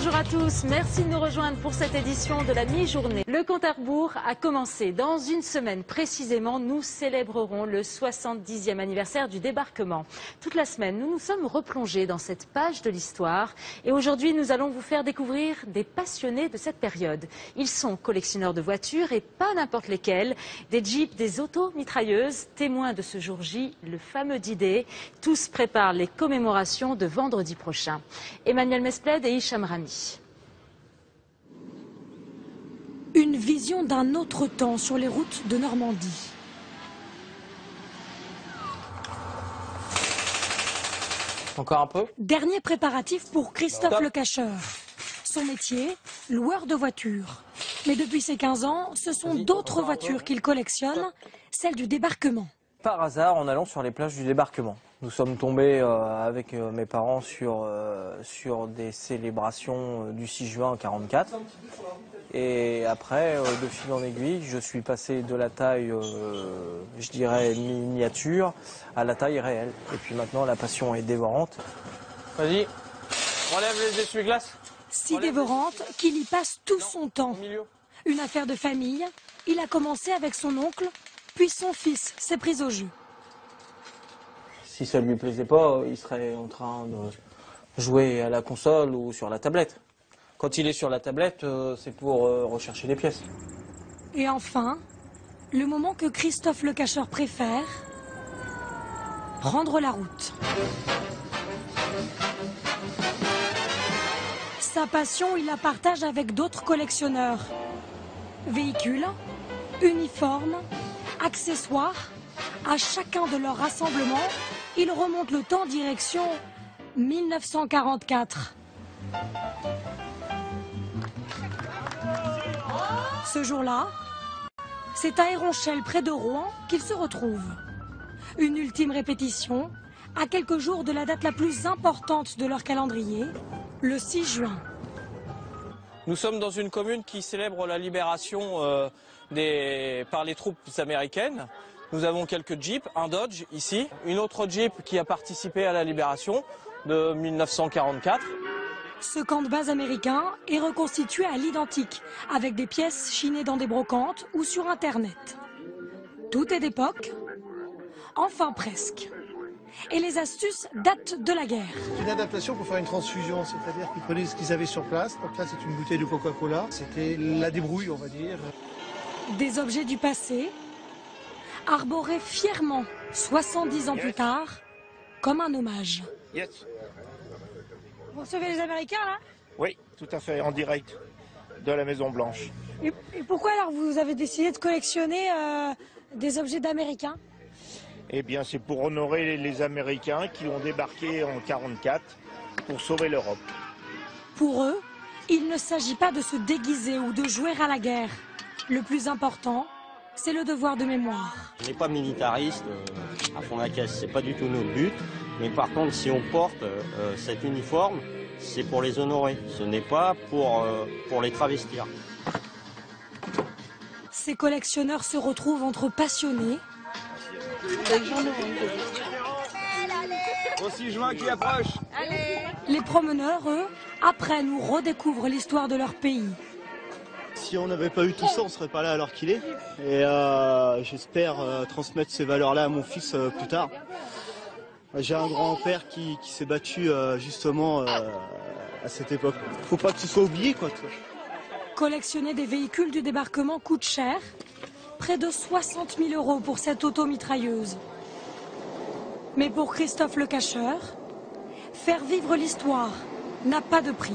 Bonjour à tous, merci de nous rejoindre pour cette édition de la mi-journée. Le compte à rebours a commencé. Dans une semaine précisément, nous célébrerons le 70e anniversaire du débarquement. Toute la semaine, nous nous sommes replongés dans cette page de l'histoire et aujourd'hui, nous allons vous faire découvrir des passionnés de cette période. Ils sont collectionneurs de voitures et pas n'importe lesquelles, des jeeps, des auto-mitrailleuses, témoins de ce jour J, le fameux D-Day. Tous préparent les commémorations de vendredi prochain. Emmanuel Mespled et Hicham Rami. Une vision d'un autre temps sur les routes de Normandie. Encore un peu. Dernier préparatif pour Christophe Le Cacheur. Son métier, loueur de voitures. Mais depuis ses 15 ans, ce sont d'autres voitures qu'il collectionne, celles du débarquement. Par hasard, en allant sur les plages du débarquement. Nous sommes tombés avec mes parents sur des célébrations du 6 juin 1944. Et après, de fil en aiguille, je suis passé de la taille, je dirais, miniature à la taille réelle. Et puis maintenant, la passion est dévorante. Vas-y, enlève les essuie-glaces. Si dévorante qu'il y passe tout son temps. Une affaire de famille, il a commencé avec son oncle, puis son fils s'est pris au jeu. Si ça ne lui plaisait pas, il serait en train de jouer à la console ou sur la tablette. Quand il est sur la tablette, c'est pour rechercher les pièces. Et enfin, le moment que Christophe Le Cacheur préfère, prendre la route. Sa passion, il la partage avec d'autres collectionneurs. Véhicules, uniformes, accessoires, à chacun de leurs rassemblements, ils remontent le temps direction 1944. Ce jour-là, c'est à Héronchel, près de Rouen, qu'ils se retrouvent. Une ultime répétition, à quelques jours de la date la plus importante de leur calendrier, le 6 juin. Nous sommes dans une commune qui célèbre la libération par les troupes américaines. Nous avons quelques jeeps, un Dodge ici, une autre Jeep qui a participé à la libération de 1944. Ce camp de base américain est reconstitué à l'identique, avec des pièces chinées dans des brocantes ou sur Internet. Tout est d'époque, enfin presque. Et les astuces datent de la guerre. C'est une adaptation pour faire une transfusion, c'est-à-dire qu'ils prenaient ce qu'ils avaient sur place. Donc là, c'est une bouteille de Coca-Cola. C'était la débrouille, on va dire. Des objets du passé, arborés fièrement 70 ans plus tard, comme un hommage. Yes. Vous recevez les Américains, là? Oui, tout à fait, en direct de la Maison Blanche. Et pourquoi alors vous avez décidé de collectionner des objets d'Américains? Eh bien, c'est pour honorer les Américains qui ont débarqué en 1944 pour sauver l'Europe. Pour eux, il ne s'agit pas de se déguiser ou de jouer à la guerre. Le plus important, c'est le devoir de mémoire. On n'est pas militariste à fond la caisse, c'est pas du tout notre but. Mais par contre, si on porte cet uniforme, c'est pour les honorer. Ce n'est pas pour les travestir. Ces collectionneurs se retrouvent entre passionnés. Au 6 juin qui approche. Les promeneurs, eux, apprennent ou redécouvrent l'histoire de leur pays. Si on n'avait pas eu tout ça, on ne serait pas là alors qu'il est. Et j'espère transmettre ces valeurs-là à mon fils plus tard. J'ai un grand-père qui s'est battu justement à cette époque. Faut pas que ce soit oublié, quoi. Collectionner des véhicules du débarquement coûte cher. Près de 60 000 € pour cette auto-mitrailleuse. Mais pour Christophe Le Cacheur, faire vivre l'histoire n'a pas de prix.